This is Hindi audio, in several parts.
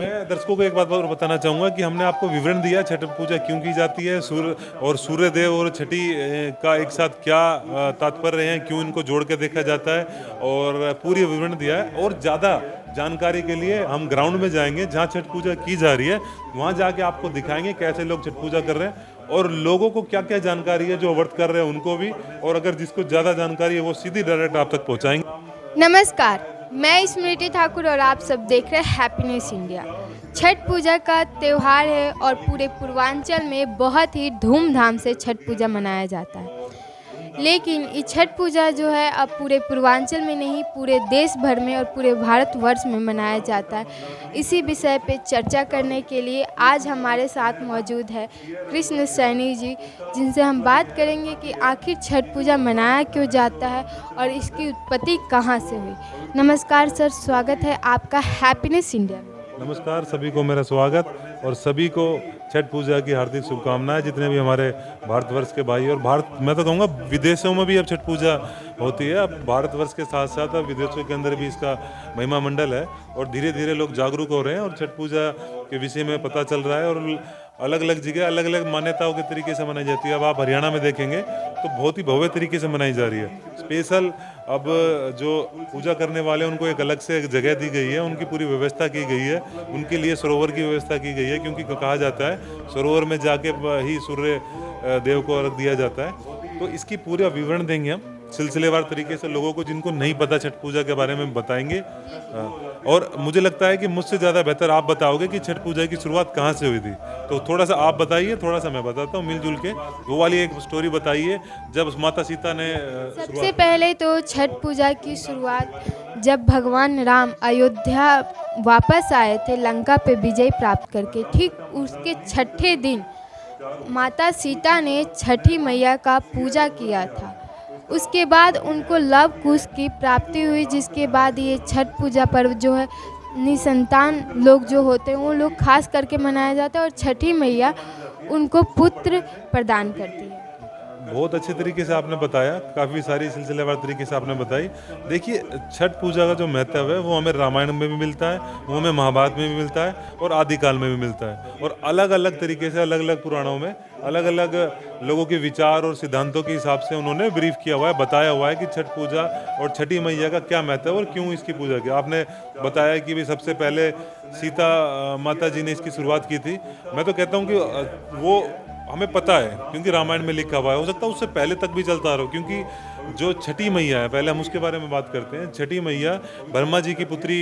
मैं दर्शकों को एक बात और बताना चाहूँगा कि हमने आपको विवरण दिया छठ पूजा क्यों की जाती है, सूर्य देव और छठी का एक साथ क्या तात्पर्य हैं, क्यों इनको जोड़ के देखा जाता है और पूरी विवरण दिया है। और ज़्यादा जानकारी के लिए हम ग्राउंड में जाएंगे जहाँ छठ पूजा की जा रही है, वहाँ जाके आपको दिखाएंगे कैसे लोग छठ पूजा कर रहे हैं और लोगों को क्या क्या जानकारी है, जो व्रत कर रहे हैं उनको भी, और अगर जिसको ज़्यादा जानकारी है वो सीधी डायरेक्ट आप तक पहुँचाएंगे। नमस्कार, मैं स्मृति ठाकुर और आप सब देख रहे हैं हैप्पीनेस इंडिया। छठ पूजा का त्यौहार है और पूरे पूर्वांचल में बहुत ही धूमधाम से छठ पूजा मनाया जाता है। लेकिन ये छठ पूजा जो है अब पूरे पूर्वांचल में नहीं, पूरे देश भर में और पूरे भारतवर्ष में मनाया जाता है। इसी विषय पे चर्चा करने के लिए आज हमारे साथ मौजूद है कृष्ण सैनी जी, जिनसे हम बात करेंगे कि आखिर छठ पूजा मनाया क्यों जाता है और इसकी उत्पत्ति कहाँ से हुई। नमस्कार सर, स्वागत है आपका हैप्पीनेस इंडिया में। नमस्कार, सभी को मेरा स्वागत और सभी को छठ पूजा की हार्दिक शुभकामनाएं। जितने भी हमारे भारतवर्ष के भाई और मैं तो कहूँगा विदेशों में भी अब छठ पूजा होती है। अब भारतवर्ष के साथ साथ अब विदेशों के अंदर भी इसका महिमा मंडल है और धीरे धीरे लोग जागरूक हो रहे हैं और छठ पूजा के विषय में पता चल रहा है और अलग अलग जगह अलग अलग मान्यताओं के तरीके से मनाई जाती है। अब आप हरियाणा में देखेंगे तो बहुत ही भव्य तरीके से मनाई जा रही है। स्पेशल अब जो पूजा करने वाले हैं उनको एक अलग से एक जगह दी गई है, उनकी पूरी व्यवस्था की गई है, उनके लिए सरोवर की व्यवस्था की गई है, क्योंकि कहा जाता है सरोवर में जाके ही सूर्य देव को अर्घ दिया जाता है। तो इसकी पूरा विवरण देंगे हम सिलसिलेवार तरीके से, लोगों को जिनको नहीं पता छठ पूजा के बारे में बताएंगे। और मुझे लगता है कि मुझसे ज़्यादा बेहतर आप बताओगे कि छठ पूजा की शुरुआत कहाँ से हुई थी। तो थोड़ा सा आप बताइए, थोड़ा सा मैं बताता हूँ, मिलजुल के वो वाली एक स्टोरी बताइए जब माता सीता ने सबसे पहले तो छठ पूजा की शुरुआत जब भगवान राम अयोध्या वापस आए थे लंका पे विजय प्राप्त करके, ठीक उसके छठे दिन माता सीता ने छठी मैया का पूजा किया था। उसके बाद उनको लव कुश की प्राप्ति हुई, जिसके बाद ये छठ पूजा पर्व जो है निसंतान लोग जो होते हैं वो लोग खास करके मनाया जाता है और छठी मैया उनको पुत्र प्रदान करती है। बहुत अच्छे तरीके से आपने बताया, काफ़ी सारी सिलसिलेवार तरीके से आपने बताई। देखिए, छठ पूजा का जो महत्व है वो हमें रामायण में भी मिलता है, वो हमें महाभारत में भी मिलता है और आदिकाल में भी मिलता है। और अलग अलग तरीके से अलग अलग पुराणों में अलग अलग लोगों के विचार और सिद्धांतों के हिसाब से उन्होंने ब्रीफ किया हुआ है, बताया हुआ है कि छठ पूजा और छठी मैया का क्या महत्व है और क्यों इसकी पूजा की। आपने बताया कि भी सबसे पहले सीता माता जी ने इसकी शुरुआत की थी। मैं तो कहता हूँ कि वो हमें पता है क्योंकि रामायण में लिखा हुआ है, हो सकता है उससे पहले तक भी चलता रहो, क्योंकि जो छठी मैया है, पहले हम उसके बारे में बात करते हैं। छठी मैया ब्रह्मा जी की पुत्री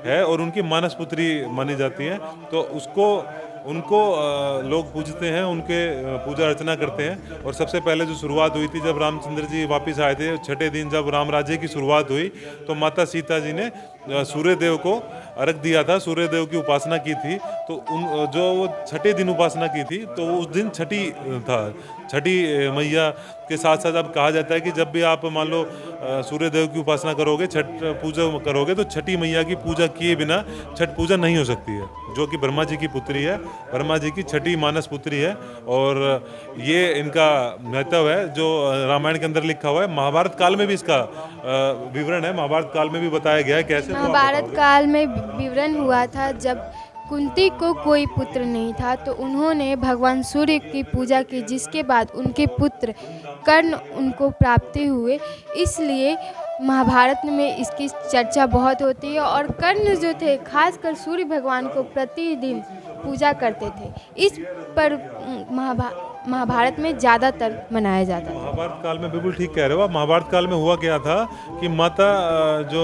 है और उनकी मानस पुत्री मानी जाती है। तो उनको लोग पूजते हैं, उनके पूजा अर्चना करते हैं। और सबसे पहले जो शुरुआत हुई थी जब रामचंद्र जी वापस आए थे, छठे दिन जब राम राज्य की शुरुआत हुई, तो माता सीता जी ने सूर्य देव को अर्घ दिया था, सूर्य देव की उपासना की थी। तो जो वो छठे दिन उपासना की थी तो उस दिन छठी था। छठी मैया के साथ साथ अब कहा जाता है कि जब भी आप मान लो सूर्य देव की उपासना करोगे, छठ पूजा करोगे, तो छठी मैया की पूजा किए बिना छठ पूजा नहीं हो सकती है, जो कि ब्रह्मा जी की पुत्री है, ब्रह्मा जी की छठी मानस पुत्री है। और ये इनका महत्व है जो रामायण के अंदर लिखा हुआ है। महाभारत काल में भी इसका विवरण है, महाभारत काल में भी बताया गया है कैसे। महाभारत काल में विवरण हुआ था जब कुंती को कोई पुत्र नहीं था तो उन्होंने भगवान सूर्य की पूजा की, जिसके बाद उनके पुत्र कर्ण उनको प्राप्ति हुए। इसलिए महाभारत में इसकी चर्चा बहुत होती है और कर्ण जो थे खासकर सूर्य भगवान को प्रतिदिन पूजा करते थे। इस पर महाभारत में ज़्यादातर मनाया जाता था। महाभारत काल में बिल्कुल ठीक कह रहे हो आप। महाभारत काल में हुआ क्या था कि माता जो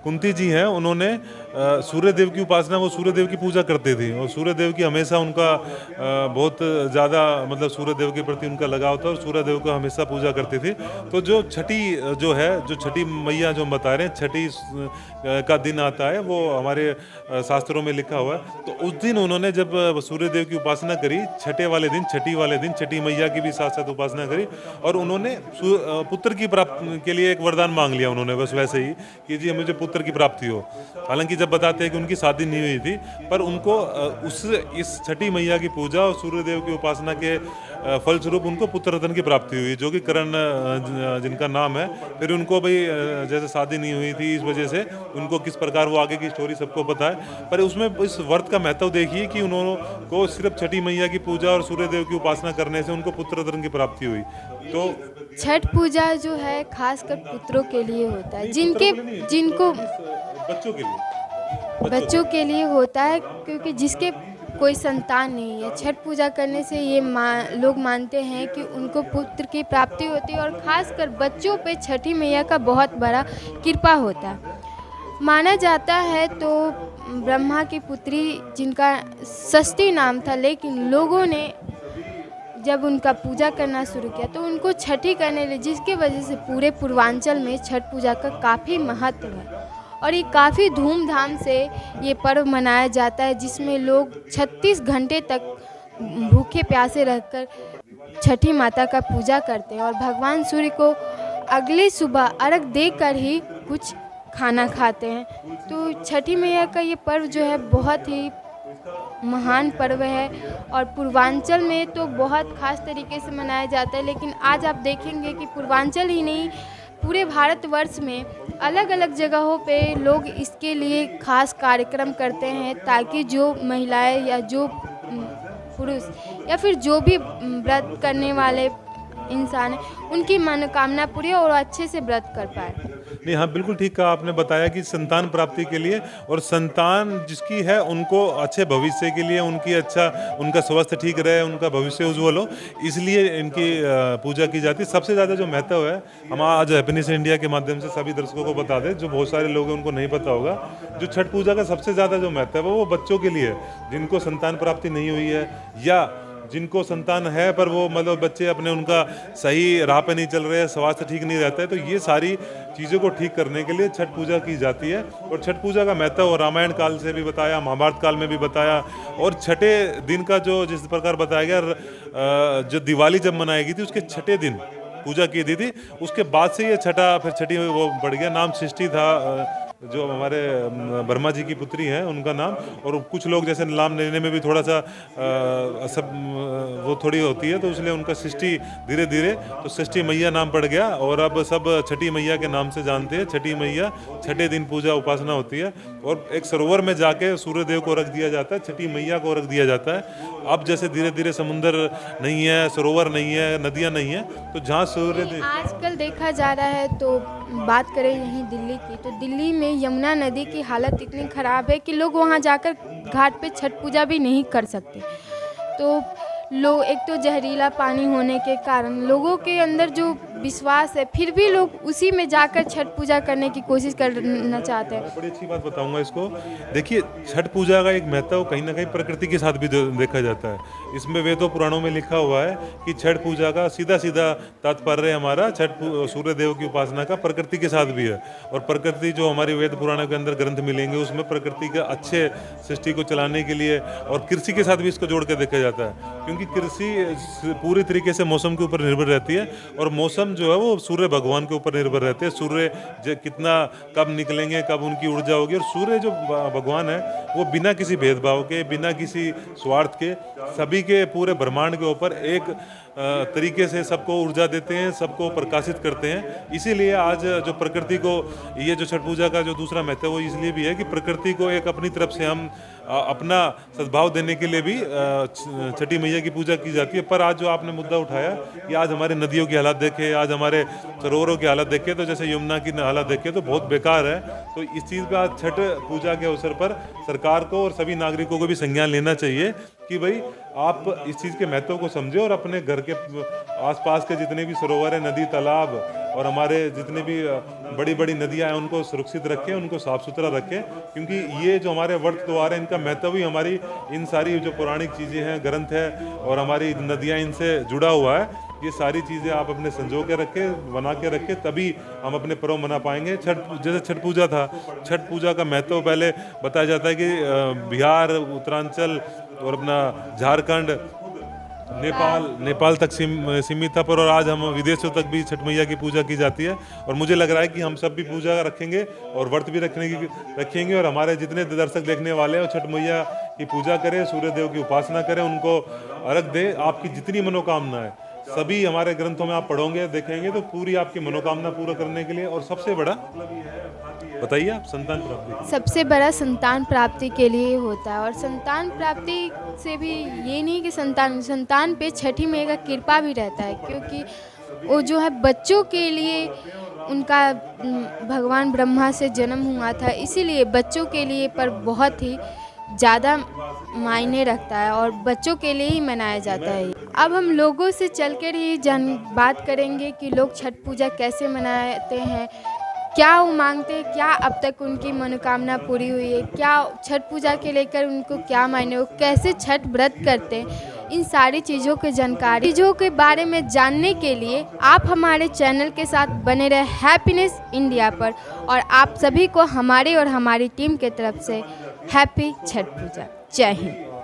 कुंती जी हैं, उन्होंने सूर्य देव की उपासना, वो सूर्य देव की पूजा करते थे और सूर्य देव की हमेशा उनका बहुत ज़्यादा मतलब सूर्य देव के प्रति उनका लगाव था और सूर्य देव को हमेशा पूजा करते थे। तो जो छठी जो है, जो छठी मैया जो हम बता रहे हैं, छठी का दिन आता है, वो हमारे शास्त्रों में लिखा हुआ है। तो उस दिन उन्होंने जब सूर्य देव की उपासना करी, छठे वाले दिन, छठी वाले दिन छठी मैया की भी साथ साथ उपासना करी और उन्होंने पुत्र की प्राप्ति के लिए एक वरदान मांग लिया उन्होंने, बस वैसे ही कि जी मुझे पुत्र की प्राप्ति हो। हालांकि जब बताते हैं कि उनकी शादी नहीं हुई थी, पर उनको इस छठी मैया की पूजा और सूर्यदेव की उपासना के फलस्वरूप उनको पुत्र रत्न की प्राप्ति हुई, जो कि करण जिनका नाम है। फिर उनको भाई जैसे शादी नहीं हुई थी, इस वजह से उनको किस प्रकार वो आगे की स्टोरी सबको पता है, पर उसमें इस व्रत का महत्व देखिए कि उन्होंने को सिर्फ छठी मैया की पूजा और सूर्यदेव की उपासना करने से उनको पुत्र रत्न की प्राप्ति हुई। तो छठ पूजा जो है खासकर पुत्रों के लिए होता है, जिनको बच्चों के लिए होता है, क्योंकि जिसके कोई संतान नहीं है, छठ पूजा करने से ये लोग मानते हैं कि उनको पुत्र की प्राप्ति होती है, और ख़ासकर बच्चों पे छठी मैया का बहुत बड़ा कृपा होता है। माना जाता है तो ब्रह्मा की पुत्री जिनका षष्ठी नाम था, लेकिन लोगों ने जब उनका पूजा करना शुरू किया तो उनको छठी करने लगे, जिसके वजह से पूरे पूर्वांचल में छठ पूजा का काफ़ी महत्व है। और ये काफ़ी धूमधाम से ये पर्व मनाया जाता है, जिसमें लोग 36 घंटे तक भूखे प्यासे रहकर छठी माता का पूजा करते हैं, और भगवान सूर्य को अगले सुबह अर्घ देकर ही कुछ खाना खाते हैं। तो छठी मैया का ये पर्व जो है बहुत ही महान पर्व है, और पूर्वांचल में तो बहुत ख़ास तरीके से मनाया जाता है। लेकिन आज आप देखेंगे कि पूर्वांचल ही नहीं, पूरे भारतवर्ष में अलग अलग जगहों पे लोग इसके लिए खास कार्यक्रम करते हैं, ताकि जो महिलाएं या जो पुरुष या फिर जो भी व्रत करने वाले इंसान हैं, उनकी मनोकामना पूरी और अच्छे से व्रत कर पाए। नहीं, हाँ बिल्कुल ठीक कहा आपने, बताया कि संतान प्राप्ति के लिए, और संतान जिसकी है उनको अच्छे भविष्य के लिए, उनका स्वास्थ्य ठीक रहे, उनका भविष्य उज्ज्वल हो, इसलिए इनकी पूजा की जाती है। सबसे ज़्यादा जो महत्व है, हम आज हैप्पीनेस इंडिया के माध्यम से सभी दर्शकों को बता दें, जो बहुत सारे लोग हैं उनको नहीं पता होगा, जो छठ पूजा का सबसे ज़्यादा जो महत्व है वो बच्चों के लिए है, जिनको संतान प्राप्ति नहीं हुई है, या जिनको संतान है पर वो मतलब बच्चे अपने उनका सही राह पे नहीं चल रहे हैं, स्वास्थ्य ठीक नहीं रहता है, तो ये सारी चीज़ों को ठीक करने के लिए छठ पूजा की जाती है। और छठ पूजा का महत्व रामायण काल से भी बताया, महाभारत काल में भी बताया, और छठे दिन का जो जिस प्रकार बताया गया, जो दिवाली जब मनाई गई थी उसके छठे दिन पूजा की थी, उसके बाद से ये छठी वो बढ़ गया, नाम सृष्टि था, जो हमारे ब्रह्मा जी की पुत्री हैं उनका नाम। और कुछ लोग जैसे नाम लेने में भी थोड़ा सा सब वो थोड़ी होती है, तो इसलिए उनका सृष्टि धीरे धीरे तो सृष्टि मैया नाम पड़ गया, और अब सब छठी मैया के नाम से जानते हैं। छठी मैया छठे दिन पूजा उपासना होती है, और एक सरोवर में जाके सूर्यदेव को रख दिया जाता है, छठी मैया को रख दिया जाता है। अब जैसे धीरे धीरे समुंदर नहीं है, सरोवर नहीं है, नदियाँ नहीं है, तो जहाँ सूर्यदेव आजकल देखा जा रहा है, तो बात करें यहीं दिल्ली की, तो दिल्ली में यमुना नदी की हालत इतनी ख़राब है कि लोग वहाँ जाकर घाट पे छठ पूजा भी नहीं कर सकते। तो लोग, एक तो जहरीला पानी होने के कारण लोगों के अंदर जो विश्वास है, फिर भी लोग उसी में जाकर छठ पूजा करने की कोशिश करना चाहते हैं। बड़ी अच्छी बात बताऊंगा इसको। देखिए, छठ पूजा का एक महत्व कहीं ना कहीं प्रकृति के साथ भी देखा जाता है। इसमें वेदों पुराणों में लिखा हुआ है कि छठ पूजा का सीधा सीधा तात्पर्य हमारा सूर्य देव की उपासना का प्रकृति के साथ भी है। और प्रकृति जो हमारी वेद पुराणों के अंदर ग्रंथ मिलेंगे, उसमें प्रकृति का अच्छे सृष्टि को चलाने के लिए और कृषि के साथ भी इसको जोड़ के देखा जाता है, क्योंकि कृषि पूरी तरीके से मौसम के ऊपर निर्भर रहती है, और मौसम जो है वो सूर्य भगवान के ऊपर निर्भर रहते हैं। सूर्य कितना कब निकलेंगे, कब उनकी ऊर्जा होगी, और सूर्य जो भगवान है वो बिना किसी भेदभाव के, बिना किसी स्वार्थ के, सभी के पूरे ब्रह्मांड के ऊपर एक तरीके से सबको ऊर्जा देते हैं, सबको प्रकाशित करते हैं। इसीलिए आज जो प्रकृति को, ये जो छठ पूजा का जो दूसरा महत्व वो इसलिए भी है कि प्रकृति को एक अपनी तरफ से हम अपना सद्भाव देने के लिए भी छठी मैया की पूजा की जाती है। पर आज जो आपने मुद्दा उठाया कि आज हमारे नदियों की हालत देखे, आज हमारे सरोवरों की हालत देखे, तो जैसे यमुना की हालत देखे तो बहुत बेकार है। तो इस चीज़ पर आज छठ पूजा के अवसर पर सरकार को और सभी नागरिकों को भी संज्ञान लेना चाहिए कि भाई आप इस चीज़ के महत्व को समझें और अपने घर के आसपास के जितने भी सरोवर हैं, नदी, तालाब और हमारे जितने भी बड़ी बड़ी नदियां हैं उनको सुरक्षित रखें, उनको साफ़ सुथरा रखें, क्योंकि ये जो हमारे व्रत त्योहार हैं इनका महत्व ही हमारी इन सारी जो पौराणिक चीज़ें हैं, ग्रंथ है और हमारी नदियाँ इनसे जुड़ा हुआ है। ये सारी चीज़ें आप अपने संजो के रखें, बना के रखें, तभी हम अपने पर्व मना पाएंगे। जैसे छठ पूजा था, छठ पूजा का महत्व पहले बताया जाता है कि बिहार, उत्तरांचल और अपना झारखंड नेपाल तक सीमित था, पर और आज हम विदेशों तक भी छठ मैया की पूजा की जाती है। और मुझे लग रहा है कि हम सब भी पूजा रखेंगे और व्रत भी रखेंगे, और हमारे जितने दर्शक देखने वाले हैं वो छठ मैया की पूजा करें, सूर्य देव की उपासना करें, उनको अर्घ दें। आपकी जितनी मनोकामना है सभी हमारे ग्रंथों में आप पढ़ोगे देखेंगे तो पूरी आपकी मनोकामना पूरा करने के लिए। और सबसे बड़ा बताइए आप, संतान प्राप्ति। सबसे बड़ा संतान प्राप्ति के लिए होता है। और संतान प्राप्ति से भी ये नहीं कि संतान पे छठी मैया का कृपा भी रहता है, क्योंकि वो जो है बच्चों के लिए उनका भगवान ब्रह्मा से जन्म हुआ था, इसीलिए बच्चों के लिए पर बहुत ही ज़्यादा मायने रखता है और बच्चों के लिए ही मनाया जाता है। अब हम लोगों से चलकर ही बात करेंगे कि लोग छठ पूजा कैसे मनाते हैं, क्या वो मांगते हैं, क्या अब तक उनकी मनोकामना पूरी हुई है, क्या छठ पूजा के लेकर उनको क्या मायने, वो कैसे छठ व्रत करते हैं। इन सारी चीज़ों के बारे में जानने के लिए आप हमारे चैनल के साथ बने रहे हैप्पीनेस इंडिया पर। और आप सभी को हमारे और हमारी टीम के तरफ से हैप्पी छठ पूजा। जय हिंद।